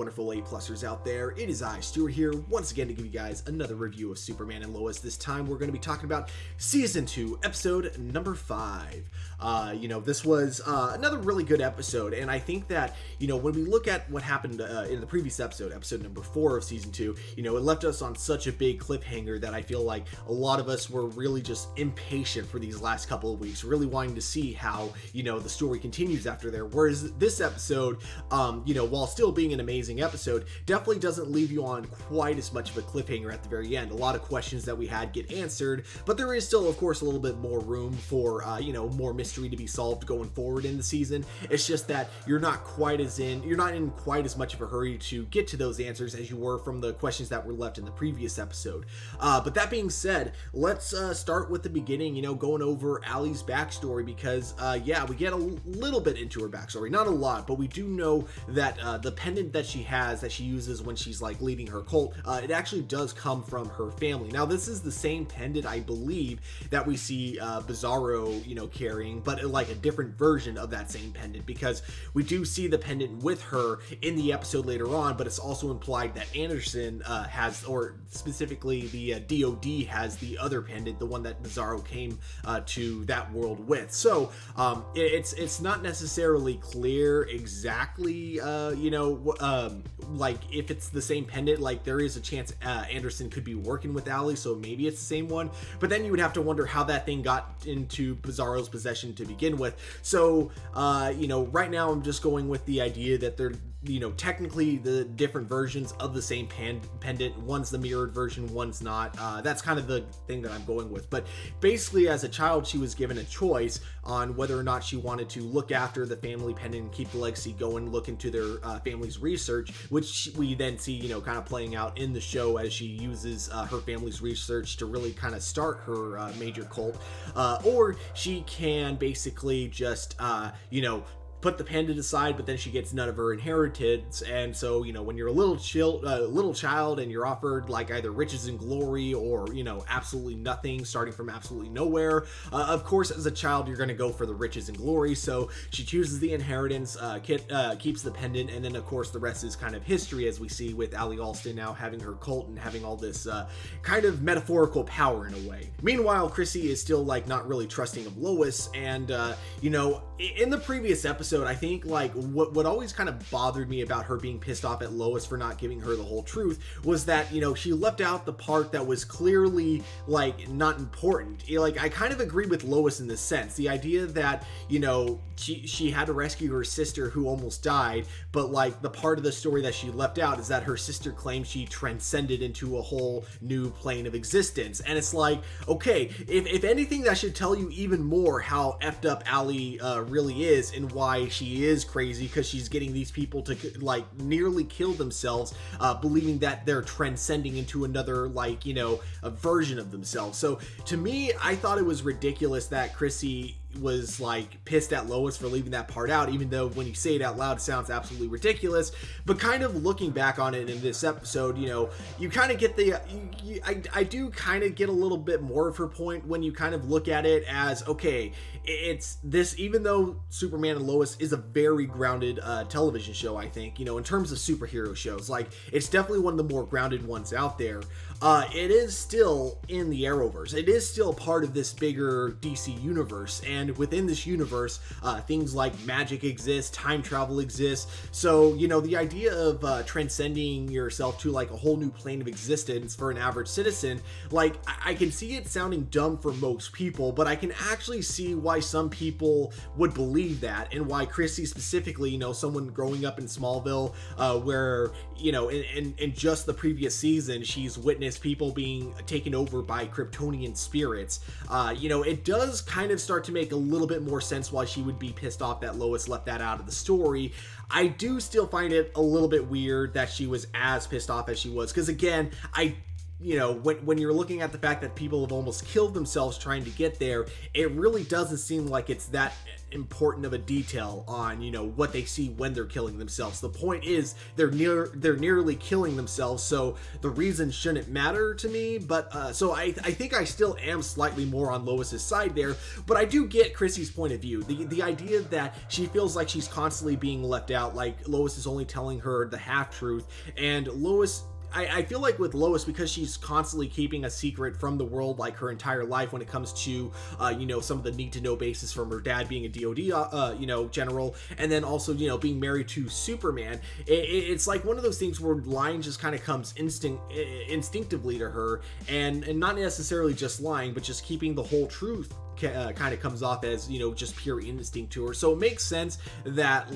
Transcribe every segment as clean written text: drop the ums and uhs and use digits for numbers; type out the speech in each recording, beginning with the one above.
wonderful A-plusers out there. It is I, Stuart, here once again to give you guys another review of Superman and Lois. This time we're going to be talking about Season 2, Episode number 5. This was another really good episode, and I think that, when we look at what happened in the previous episode, episode number 4 of Season 2, it left us on such a big cliffhanger that I feel like a lot of us were really just impatient for these last couple of weeks, really wanting to see how, the story continues after there. Whereas this episode, while still being an amazing episode, definitely doesn't leave you on quite as much of a cliffhanger at the very end. A lot of questions that we had get answered, but there is still, of course, a little bit more room for, more mystery to be solved going forward in the season. It's just that you're not in quite as much of a hurry to get to those answers as you were from the questions that were left in the previous episode. But that being said, let's start with the beginning, going over Allie's backstory, because, we get a little bit into her backstory. Not a lot, but we do know that the pendant that she has, that she uses when she's like leading her cult, it actually does come from her family. Now, this is the same pendant, I believe, that we see Bizarro, carrying, but like a different version of that same pendant, because we do see the pendant with her in the episode later on, but it's also implied that Anderson has, or specifically the DOD has the other pendant, the one that Bizarro came to that world with. So it's not necessarily clear exactly, like if it's the same pendant. Like there is a chance Anderson could be working with Allie, so maybe it's the same one, but then you would have to wonder how that thing got into Bizarro's possession to begin with. So right now I'm just going with the idea that they're technically the different versions of the same pendant. One's the mirrored version, one's not. That's kind of the thing that I'm going with. But basically, as a child, she was given a choice on whether or not she wanted to look after the family pendant and keep the legacy going, look into their family's research, which we then see, kind of playing out in the show as she uses her family's research to really kind of start her major cult, or she can basically just, put the pendant aside, but then she gets none of her inheritance. And so, when you're a little child and you're offered like either riches and glory or, absolutely nothing, starting from absolutely nowhere, of course, as a child, you're going to go for the riches and glory. So she chooses the inheritance, keeps the pendant, and then of course the rest is kind of history, as we see with Allie Allston now having her cult and having all this kind of metaphorical power in a way. Meanwhile, Chrissy is still like not really trusting of Lois, and in the previous episode, I think like what always kind of bothered me about her being pissed off at Lois for not giving her the whole truth was that, she left out the part that was clearly like not important. Like I kind of agree with Lois in this sense. The idea that, she had to rescue her sister who almost died, but like the part of the story that she left out is that her sister claims she transcended into a whole new plane of existence. And it's like, okay, if anything, that should tell you even more how effed up Allie really is and why she is crazy, because she's getting these people to like nearly kill themselves, believing that they're transcending into another, like, a version of themselves. So to me, I thought it was ridiculous that Chrissy was like pissed at Lois for leaving that part out, even though when you say it out loud it sounds absolutely ridiculous. But kind of looking back on it in this episode, you kind of get I do kind of get a little bit more of her point when you kind of look at it as, okay, it's this, even though Superman and Lois is a very grounded television show, I think, in terms of superhero shows, like it's definitely one of the more grounded ones out there. It is still in the Arrowverse. It is still part of this bigger DC universe, and within this universe, things like magic exist, time travel exists. So, the idea of transcending yourself to like a whole new plane of existence for an average citizen, like I can see it sounding dumb for most people, but I can actually see why some people would believe that, and why Chrissy specifically, someone growing up in Smallville, where, in just the previous season, she's witnessed people being taken over by Kryptonian spirits. It does kind of start to make a little bit more sense why she would be pissed off that Lois left that out of the story. I do still find it a little bit weird that she was as pissed off as she was, because again, when you're looking at the fact that people have almost killed themselves trying to get there, it really doesn't seem like it's that important of a detail on what they see when they're killing themselves. The point is they're nearly killing themselves, so the reason shouldn't matter to me. But so I think I still am slightly more on Lois's side there, but I do get Chrissy's point of view. The idea that she feels like she's constantly being left out, like Lois is only telling her the half-truth, and Lois, I feel like with Lois, because she's constantly keeping a secret from the world like her entire life when it comes to some of the need to know basis from her dad being a DOD general, and then also being married to Superman, it's like one of those things where lying just kind of comes instinctively to her, and not necessarily just lying, but just keeping the whole truth kind of comes off as just pure instinct to her. So it makes sense that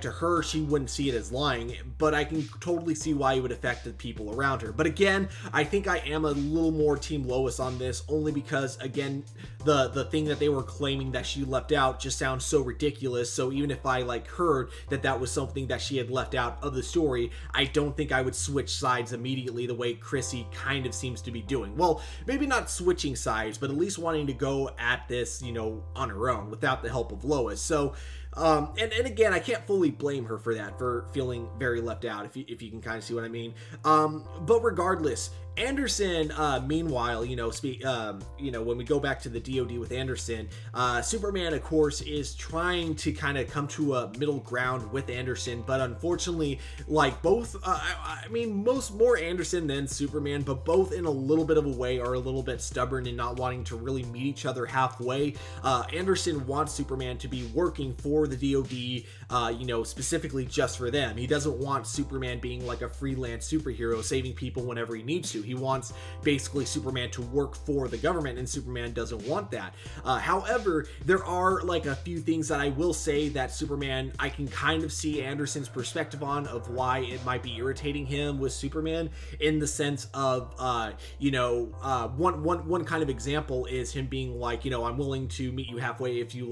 to her she wouldn't see it as lying, but I can totally see why it would affect the people around her. But again, I think I am a little more team Lois on this, only because again the thing that they were claiming that she left out just sounds so ridiculous. So even if I heard that was something that she had left out of the story, I don't think I would switch sides immediately the way Chrissy kind of seems to be doing. Well, maybe not switching sides, but at least wanting to go at this on her own without the help of Lois. So and again, I can't fully blame her for that, for feeling very left out, if you can kind of see what I mean. But regardless, Anderson, meanwhile, when we go back to the DOD with Anderson, Superman, of course, is trying to kind of come to a middle ground with Anderson, but unfortunately, both, more Anderson than Superman, but both in a little bit of a way are a little bit stubborn and not wanting to really meet each other halfway. Anderson wants Superman to be working for the DOD, specifically just for them. He doesn't want Superman being like a freelance superhero saving people whenever he needs to. He wants basically Superman to work for the government, and Superman doesn't want that. However, there are a few things that I will say that Superman, I can kind of see Anderson's perspective on, of why it might be irritating him with Superman, in the sense of, one kind of example is him being like, I'm willing to meet you halfway if you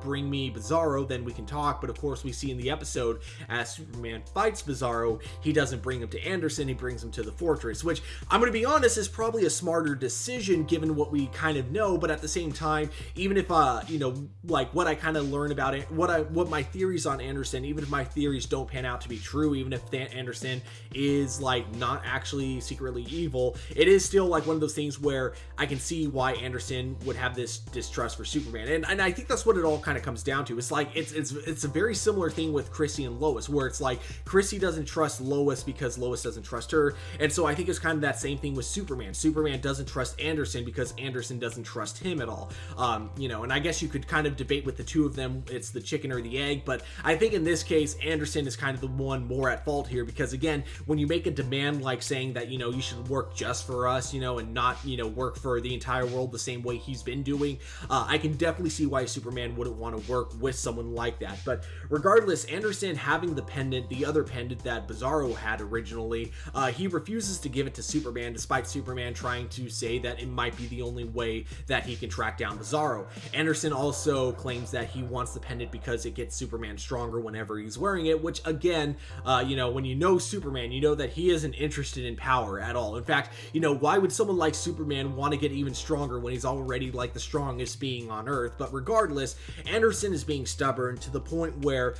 bring me Bizarro, then we can talk. But of course, we see in the episode, as Superman fights Bizarro, he doesn't bring him to Anderson, he brings him to the fortress, which I'm going to be honest is probably a smarter decision given what we kind of know. But at the same time, even if what I kind of learn about it, what my theories on Anderson, even if my theories don't pan out to be true, even if Anderson is not actually secretly evil, it is still one of those things where I can see why Anderson would have this distrust for Superman, and I think that's what it all kind of comes down to. It's it's a very similar thing with Chrissy and Lois, where it's Chrissy doesn't trust Lois because Lois doesn't trust her, and so I think it's kind of that same thing with Superman. Superman doesn't trust Anderson because Anderson doesn't trust him at all. And I guess you could kind of debate with the two of them, it's the chicken or the egg, but I think in this case, Anderson is kind of the one more at fault here, because again, when you make a demand saying that, you should work just for us, and not, work for the entire world the same way he's been doing, I can definitely see why Superman wouldn't want to work with someone like that. But regardless, Anderson having the other pendant that Bizarro had originally, he refuses to give it to Superman, despite Superman trying to say that it might be the only way that he can track down Bizarro. Anderson also claims that he wants the pendant because it gets Superman stronger whenever he's wearing it, which again, when you know Superman, you know that he isn't interested in power at all. In fact, why would someone like Superman want to get even stronger when he's already the strongest being on Earth? But regardless, Anderson is being stubborn to the point where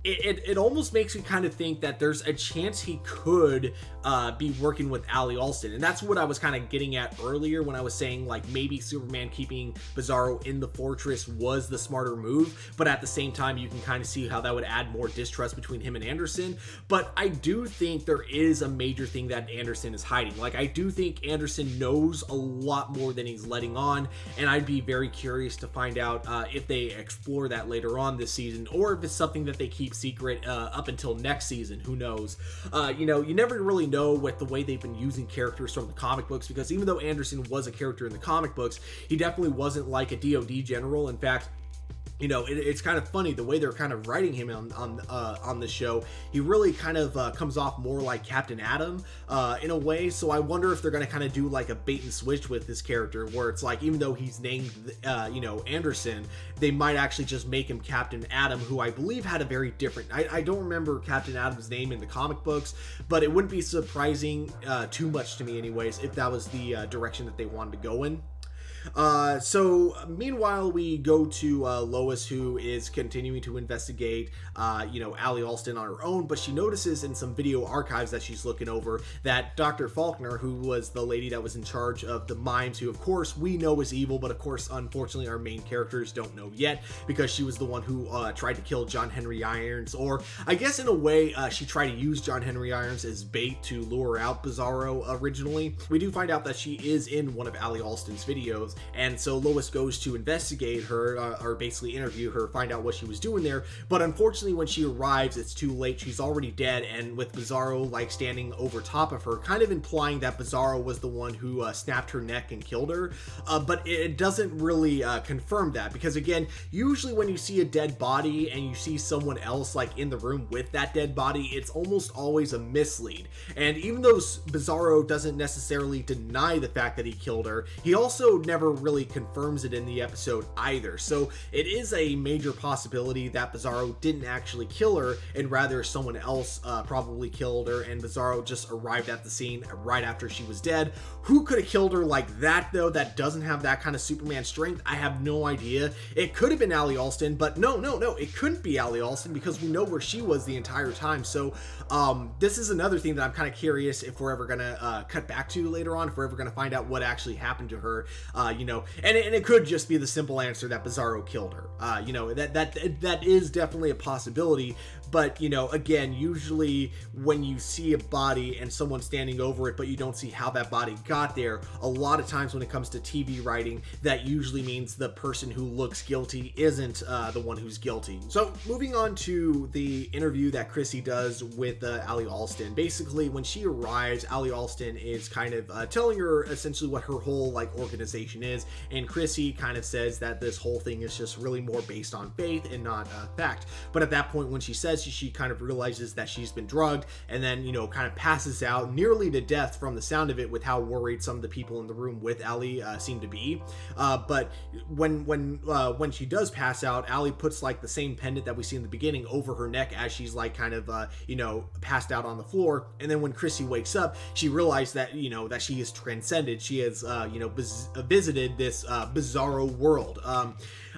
it almost makes me kind of think that there's a chance he could be working with Allston, and that's what I was kind of getting at earlier when I was saying maybe Superman keeping Bizarro in the fortress was the smarter move, but at the same time you can kind of see how that would add more distrust between him and Anderson. But I do think there is a major thing that Anderson is hiding. I do think Anderson knows a lot more than he's letting on, and I'd be very curious to find out if they explore that later on this season, or if it's something that they keep secret up until next season. Who knows? You never really know with the way they've been using characters from the comic books, because even though Anderson was a character in the comic books, he definitely wasn't like a DOD general. In fact, it's kind of funny the way they're kind of writing him on the show. He really kind of comes off more like Captain Atom in a way. So I wonder if they're going to kind of do like a bait and switch with this character, where it's like, even though he's named Anderson, they might actually just make him Captain Atom, who I believe had a very different. I don't remember Captain Atom's name in the comic books, but it wouldn't be surprising too much to me, anyways, if that was the direction that they wanted to go in. So meanwhile, we go to Lois, who is continuing to investigate Allie Allston on her own, but she notices in some video archives that she's looking over that Dr. Faulkner, who was the lady that was in charge of the mimes, who of course we know is evil, but of course unfortunately our main characters don't know yet, because she was the one who tried to kill John Henry Irons, or I guess in a way she tried to use John Henry Irons as bait to lure out Bizarro originally. We do find out that she is in one of Allie Allston's videos, and so Lois goes to investigate her, or basically interview her, find out what she was doing there, but unfortunately when she arrives, it's too late. She's already dead, and with Bizarro like standing over top of her, kind of implying that Bizarro was the one who snapped her neck and killed her, but it doesn't really confirm that, because again, usually when you see a dead body and you see someone else like in the room with that dead body, it's almost always a mislead. And even though Bizarro doesn't necessarily deny the fact that he killed her, he also never really confirms it in the episode either. So it is a major possibility that Bizarro didn't actually kill her, and rather someone else probably killed her, and Bizarro just arrived at the scene right after she was dead. Who could have killed her like that, though, that doesn't have that kind of Superman strength? I have no idea. It could have been Allie Allston, but no, it couldn't be Allie Allston, because we know where she was the entire time. So this is another thing that I'm kind of curious if we're ever gonna cut back to later on, if we're ever gonna find out what actually happened to her. And it could just be the simple answer that Bizarro killed her. That is definitely a possibility. But, again, usually when you see a body and someone standing over it, but you don't see how that body got there, a lot of times when it comes to TV writing, that usually means the person who looks guilty isn't the one who's guilty. So moving on to the interview that Chrissy does with Allie Allston. Basically, when she arrives, Allie Allston is kind of telling her essentially what her whole organization is, and Chrissy kind of says that this whole thing is just really more based on faith and not fact. But at that point, when she says, she kind of realizes that she's been drugged, and then kind of passes out nearly to death from the sound of it, with how worried some of the people in the room with Allie seem to be. But when she does pass out, Allie puts like the same pendant that we see in the beginning over her neck as she's like kind of passed out on the floor. And then when Chrissy wakes up, she realized that that she is transcended. She has visited this Bizarro world.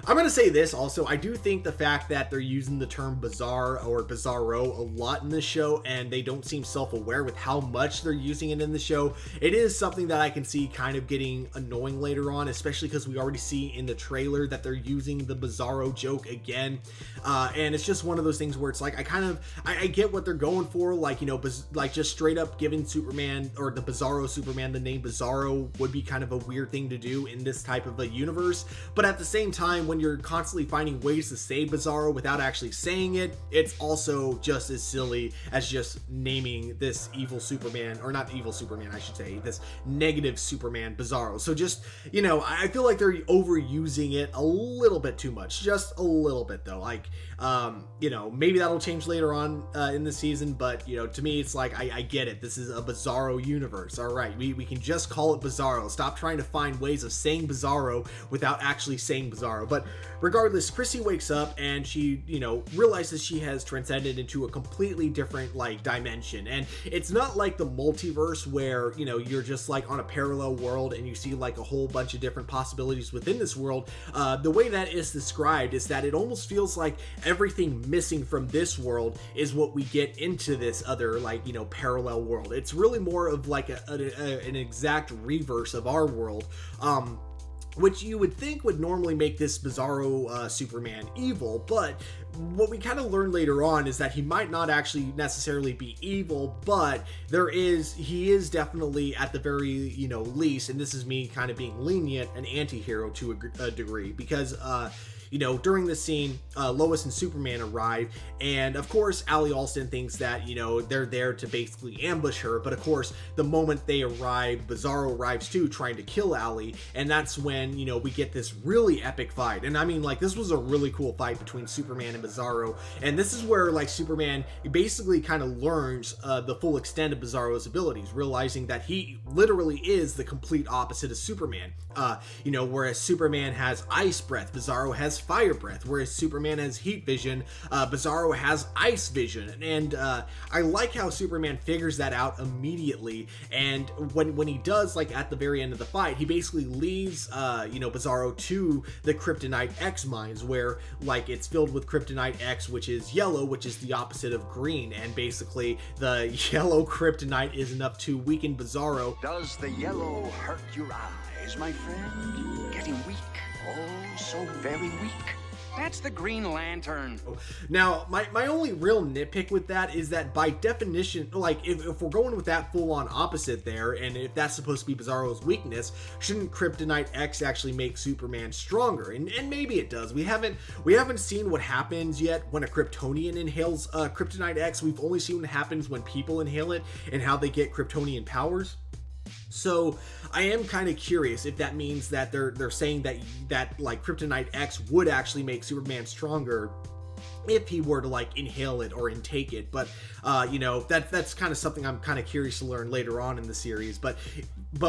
I'm going to say this also. I do think the fact that they're using the term bizarre or Bizarro a lot in this show, and they don't seem self-aware with how much they're using it in the show, it is something that I can see kind of getting annoying later on, especially because we already see in the trailer that they're using the Bizarro joke again. And it's just one of those things where it's like, I get what they're going for, just straight up giving Superman, or the Bizarro Superman, the name Bizarro would be kind of a weird thing to do in this type of a universe. But at the same time, when you're constantly finding ways to say Bizarro without actually saying it, it's also just as silly as just naming this evil Superman, or not evil Superman, I should say, this negative Superman Bizarro. So just, I feel like they're overusing it a little bit too much, just a little bit though. Maybe that'll change later on in the season, but to me, it's like, I get it. This is a Bizarro universe. All right, we can just call it Bizarro. Stop trying to find ways of saying Bizarro without actually saying Bizarro. But regardless, Chrissy wakes up and she, realizes she has transcended into a completely different dimension. And it's not like the multiverse where, you're just like on a parallel world and you see like a whole bunch of different possibilities within this world. The way that is described is that it almost feels like everything missing from this world is what we get into this other parallel world. It's really more of like an exact reverse of our world. Which you would think would normally make this Bizarro Superman evil, but what we kind of learn later on is that he might not actually necessarily be evil, but he is definitely, at the very least, and this is me kind of being lenient, an anti-hero to a degree, because during this scene, Lois and Superman arrive, and of course Allston thinks that they're there to basically ambush her, but of course the moment they arrive, Bizarro arrives too, trying to kill Allie, and that's when we get this really epic fight. And I mean, like, this was a really cool fight between Superman and Bizarro, and this is where like Superman basically kind of learns the full extent of Bizarro's abilities, realizing that he literally is the complete opposite of Superman. Whereas Superman has ice breath, Bizarro has fire breath. Whereas Superman has heat vision, Bizarro has ice vision. And I like how Superman figures that out immediately. And when he does, like at the very end of the fight, he basically leads Bizarro to the Kryptonite X mines, where like it's filled with Kryptonite X, which is yellow, which is the opposite of green. And basically the yellow kryptonite is enough to weaken Bizarro. Does the yellow hurt your eyes, my friend? Getting weak. Oh, so very weak. That's the Green Lantern. Now, my only real nitpick with that is that by definition, like if we're going with that full-on opposite there, and if that's supposed to be Bizarro's weakness, shouldn't Kryptonite X actually make Superman stronger? And maybe it does. We haven't seen what happens yet when a Kryptonian inhales Kryptonite X. We've only seen what happens when people inhale it and how they get Kryptonian powers. So I am kind of curious if that means that they're saying that like Kryptonite X would actually make Superman stronger if he were to like inhale it or intake it. But that's kind of something I'm kind of curious to learn later on in the series. But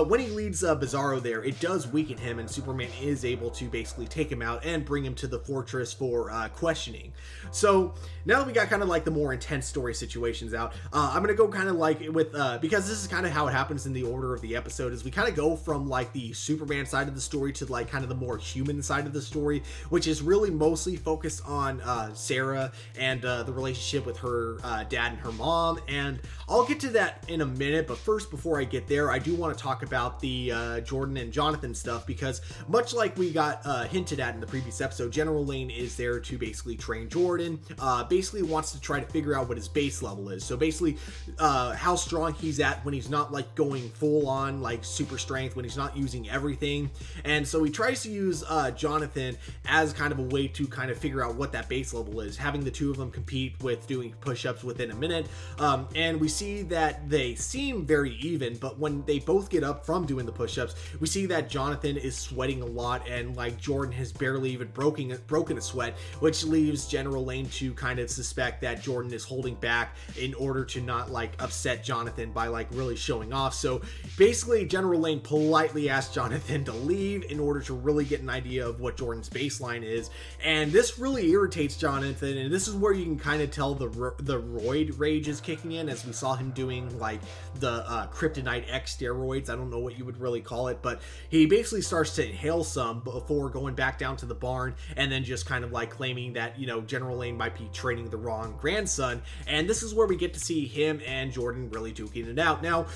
when he leads Bizarro there, it does weaken him, and Superman is able to basically take him out and bring him to the fortress for questioning. So now that we got kind of like the more intense story situations out, I'm gonna go kind of like with because this is kind of how it happens in the order of the episode, is we kind of go from like the Superman side of the story to like kind of the more human side of the story, which is really mostly focused on Sarah and the relationship with her dad and her mom. And I'll get to that in a minute, but first, before I get there, I do want to talk about the Jordan and Jonathan stuff, because much like we got hinted at in the previous episode, General Lane is there to basically train Jordan, basically wants to try to figure out what his base level is. So basically how strong he's at when he's not like going full on like super strength, when he's not using everything. And so he tries to use Jonathan as kind of a way to kind of figure out what that base level is, having the two of them compete with doing push-ups within a minute. And we see that they seem very even, but when they both get up from doing the push-ups, we see that Jonathan is sweating a lot, and like Jordan has barely even broken a sweat, which leaves General Lane to kind of suspect that Jordan is holding back in order to not like upset Jonathan by like really showing off. So basically General Lane politely asks Jonathan to leave in order to really get an idea of what Jordan's baseline is, and this really irritates Jonathan. And this is where you can kind of tell the roid rage is kicking in, as we saw him doing like the Kryptonite X steroids. I don't know what you would really call it, but he basically starts to inhale some before going back down to the barn, and then just kind of like claiming that General Lane might be training the wrong grandson. And this is where we get to see him and Jordan really duking it out. Now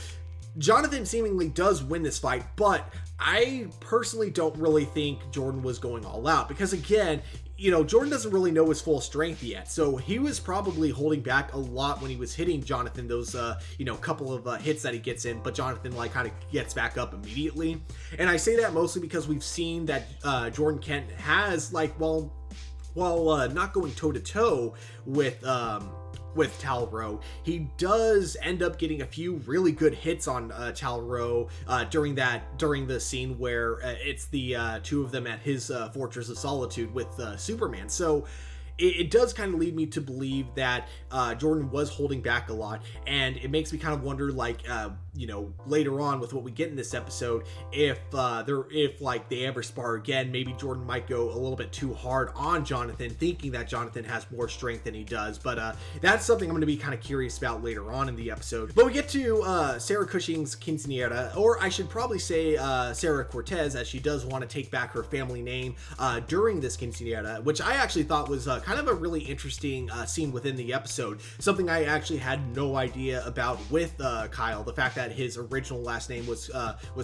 Jonathan seemingly does win this fight, but I personally don't really think Jordan was going all out, because again, Jordan doesn't really know his full strength yet. So he was probably holding back a lot when he was hitting Jonathan, those, couple of hits that he gets in, but Jonathan like kind of gets back up immediately. And I say that mostly because we've seen that Jordan Kent has like, while not going toe to toe with Tal-Rho, he does end up getting a few really good hits on Tal-Rho during the scene where it's the two of them at his Fortress of Solitude with Superman. So it does kind of lead me to believe that Jordan was holding back a lot, and it makes me kind of wonder, like, later on with what we get in this episode, if they ever spar again, maybe Jordan might go a little bit too hard on Jonathan, thinking that Jonathan has more strength than he does. But that's something I'm going to be kind of curious about later on in the episode. But we get to Sarah Cushing's quinceañera, or I should probably say Sarah Cortez, as she does want to take back her family name during this quinceañera, which I actually thought was kind of a really interesting scene within the episode. Something I actually had no idea about with Kyle, the fact that his original last name was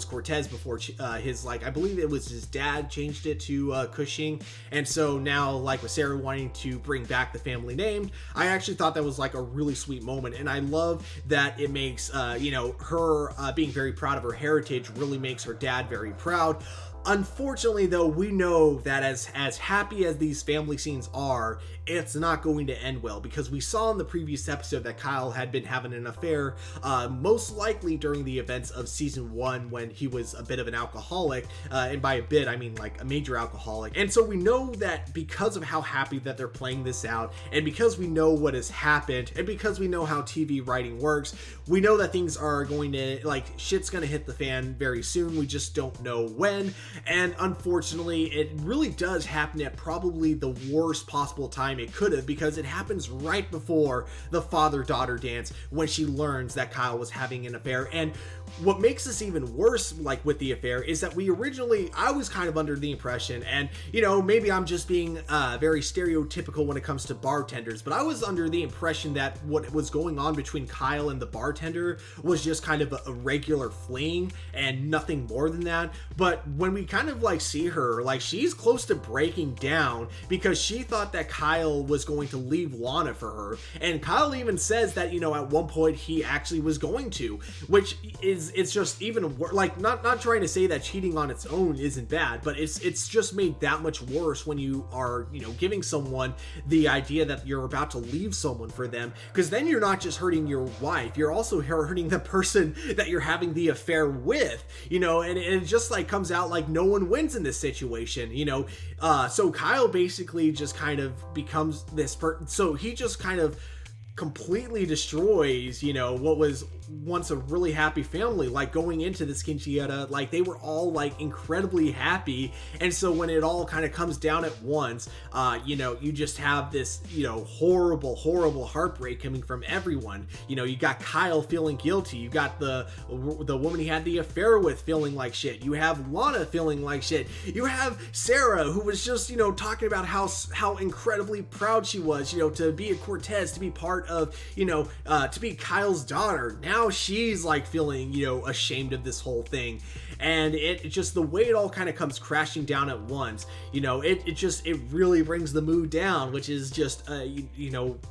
Cortez before his, I believe it was his dad changed it to Cushing. And so now, like, with Sarah wanting to bring back the family name, I actually thought that was like a really sweet moment. And I love that it makes her being very proud of her heritage really makes her dad very proud. Unfortunately, though, we know that as happy as these family scenes are, it's not going to end well, because we saw in the previous episode that Kyle had been having an affair, most likely during the events of season 1, when he was a bit of an alcoholic, and by a bit I mean like a major alcoholic. And so we know that because of how happy that they're playing this out, and because we know what has happened, and because we know how TV writing works, we know that things are going to, like, shit's gonna hit the fan very soon. We just don't know when. And unfortunately, it really does happen at probably the worst possible time it could have, because it happens right before the father-daughter dance, when she learns that Kyle was having an affair. And what makes this even worse, like with the affair, is that I was kind of under the impression, and maybe I'm just being very stereotypical when it comes to bartenders, but I was under the impression that what was going on between Kyle and the bartender was just kind of a regular fling and nothing more than that. But when we kind of like see her, like, she's close to breaking down, because she thought that Kyle was going to leave Lana for her, and Kyle even says that at one point he actually was going to, which is, it's just even worse. Like, not trying to say that cheating on its own isn't bad, but it's just made that much worse when you are giving someone the idea that you're about to leave someone for them, because then you're not just hurting your wife, you're also hurting the person that you're having the affair with, and it just like comes out like no one wins in this situation. So Kyle basically just kind of becomes this so he just kind of completely destroys, what was once a really happy family. Like, going into this quinceañera, like, they were all like incredibly happy, and so when it all kind of comes down at once, you just have this horrible heartbreak coming from everyone. You got Kyle feeling guilty, you got the woman he had the affair with feeling like shit, you have Lana feeling like shit, you have Sarah, who was just talking about how incredibly proud she was to be a Cortez, to be part of to be Kyle's daughter. Now she's like feeling ashamed of this whole thing, and it just, the way it all kind of comes crashing down at once, it really brings the mood down, which is just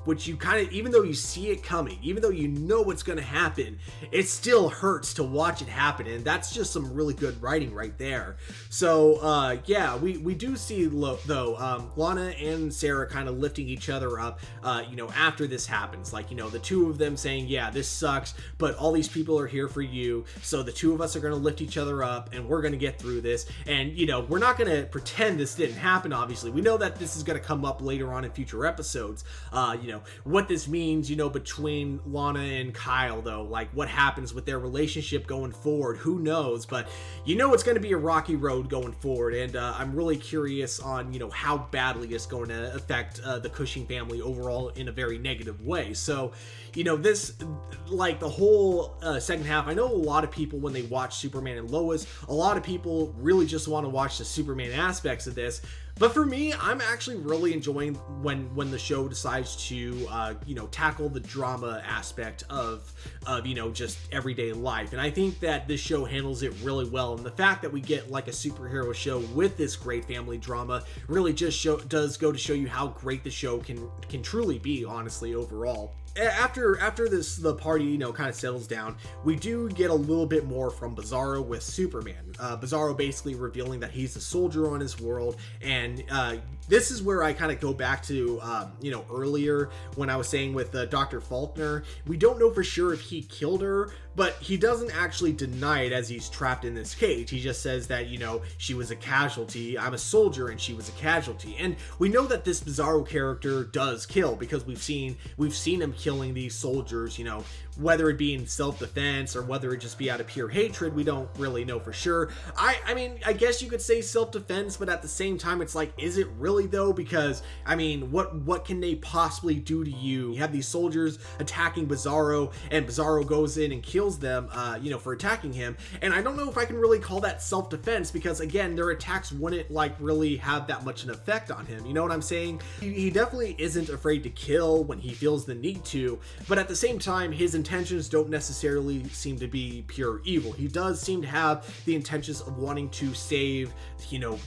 which you kind of, even though you see it coming, even though you know what's going to happen, it still hurts to watch it happen. And that's just some really good writing right there. So yeah, we do see though Lana and Sarah kind of lifting each other up after this happens, like the two of them saying, yeah, this sucks, but all these people are here for you, so the two of us are going to lift each other up, and we're going to get through this. And we're not going to pretend this didn't happen. Obviously, we know that this is going to come up later on in future episodes, what this means between Lana and Kyle, though, like what happens with their relationship going forward, who knows. But it's going to be a rocky road going forward, and I'm really curious on how badly it's going to affect the Cushing family overall in a very negative way. So this, like, the whole second half, I know a lot of people, when they watch Superman and Lois, a lot of people really just want to watch the Superman aspects of this. But for me, I'm actually really enjoying when the show decides to tackle the drama aspect of just everyday life. And I think that this show handles it really well. And the fact that we get like a superhero show with this great family drama really just does go to show you how great the show can truly be, honestly, overall. After the party kind of settles down, we do get a little bit more from Bizarro with Superman. Bizarro basically revealing that he's a soldier on his world, and this is where I kind of go back to earlier when I was saying with Dr. Faulkner, we don't know for sure if he killed her, but he doesn't actually deny it as he's trapped in this cage. He just says that she was a casualty, I'm a soldier and she was a casualty. And we know that this Bizarro character does kill, because we've seen him killing these soldiers, whether it be in self-defense or whether it just be out of pure hatred. We don't really know for sure. I mean, I guess you could say self-defense, but at the same time, it's like, is it really though? Because I mean, what can they possibly do to you? You have these soldiers attacking Bizarro, and Bizarro goes in and kills them, for attacking him. And I don't know if I can really call that self-defense, because again, their attacks wouldn't like really have that much an effect on him. You know what I'm saying? He definitely isn't afraid to kill when he feels the need to, but at the same time, his intentions don't necessarily seem to be pure evil. He does seem to have the intentions of wanting to save,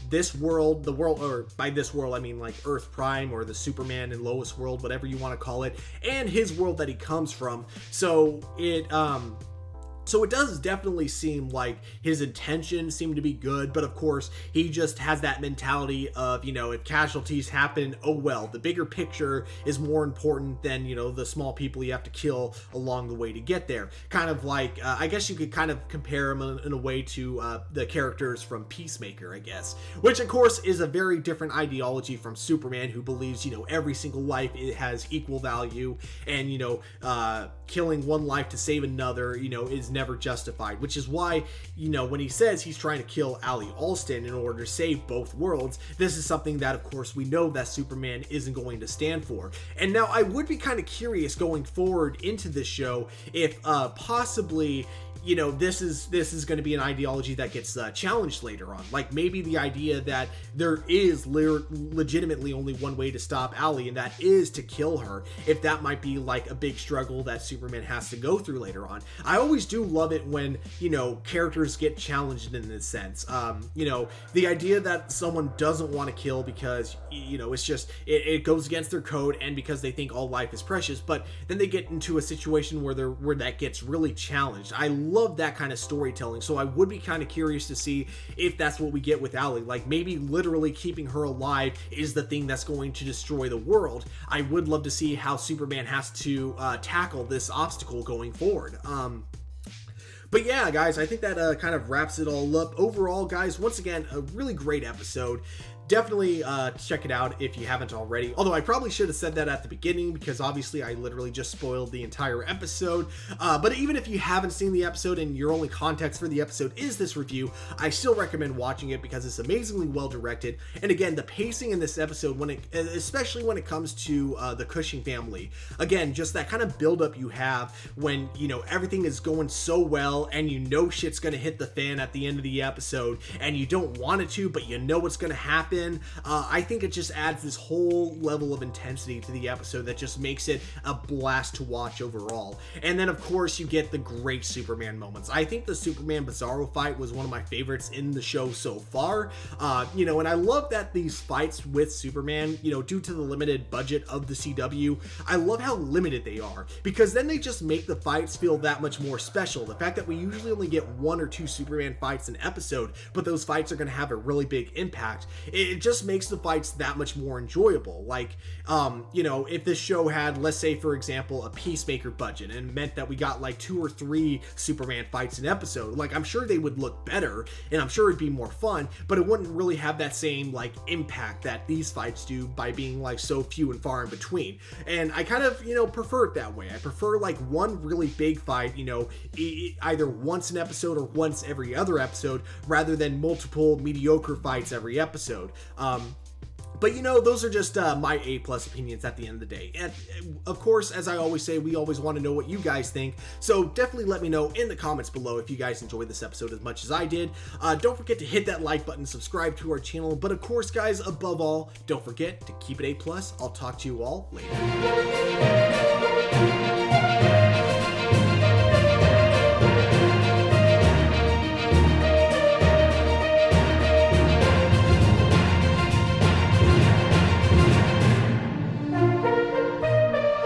this world, the world, or by this world, I mean like Earth Prime or the Superman and Lois world, whatever you want to call it, and his world that he comes from. So So it does definitely seem like his intentions seem to be good, but of course he just has that mentality of, if casualties happen, oh well, the bigger picture is more important than, the small people you have to kill along the way to get there. Kind of like, I guess you could kind of compare him in a way to the characters from Peacemaker, I guess, which of course is a very different ideology from Superman, who believes, every single life it has equal value, and, killing one life to save another, is never justified, which is why, when he says he's trying to kill Allston in order to save both worlds, this is something that, of course, we know that Superman isn't going to stand for. And now I would be kind of curious going forward into this show if possibly this is going to be an ideology that gets challenged later on. Like maybe the idea that there is legitimately only one way to stop Allie, and that is to kill her. If that might be like a big struggle that Superman has to go through later on. I always do love it when, characters get challenged in this sense. The idea that someone doesn't want to kill because, it's just, it goes against their code and because they think all life is precious, but then they get into a situation where that gets really challenged. I love that kind of storytelling, so I would be kind of curious to see if that's what we get with Allie. Like maybe literally keeping her alive is the thing that's going to destroy the world. I would love to see how Superman has to tackle this obstacle going forward. But yeah, guys, I think that kind of wraps it all up. Overall, guys, once again, a really great episode. Definitely check it out if you haven't already. Although I probably should have said that at the beginning, because obviously I literally just spoiled the entire episode. But even if you haven't seen the episode and your only context for the episode is this review, I still recommend watching it because it's amazingly well directed. And again, the pacing in this episode, especially when it comes to the Cushing family, again, just that kind of buildup you have when everything is going so well and shit's gonna hit the fan at the end of the episode, and you don't want it to, but what's gonna happen. I think it just adds this whole level of intensity to the episode that just makes it a blast to watch overall. And then of course you get the great Superman moments. I think the Superman Bizarro fight was one of my favorites in the show so far. And I love that these fights with Superman, due to the limited budget of the CW, I love how limited they are, because then they just make the fights feel that much more special. The fact that we usually only get 1 or 2 Superman fights an episode, but those fights are going to have a really big impact. It just makes the fights that much more enjoyable. Like, if this show had, let's say, for example, a Peacemaker budget, and meant that we got like 2 or 3 Superman fights an episode, like, I'm sure they would look better, and I'm sure it'd be more fun, but it wouldn't really have that same, like, impact that these fights do by being, like, so few and far in between. And I kind of, prefer it that way. I prefer, like, one really big fight, either once an episode or once every other episode, rather than multiple mediocre fights every episode. But those are just my A+ opinions at the end of the day. And of course, as I always say, we always want to know what you guys think. So definitely let me know in the comments below if you guys enjoyed this episode as much as I did. Don't forget to hit that like button, subscribe to our channel. But of course, guys, above all, don't forget to keep it A+. I'll talk to you all later.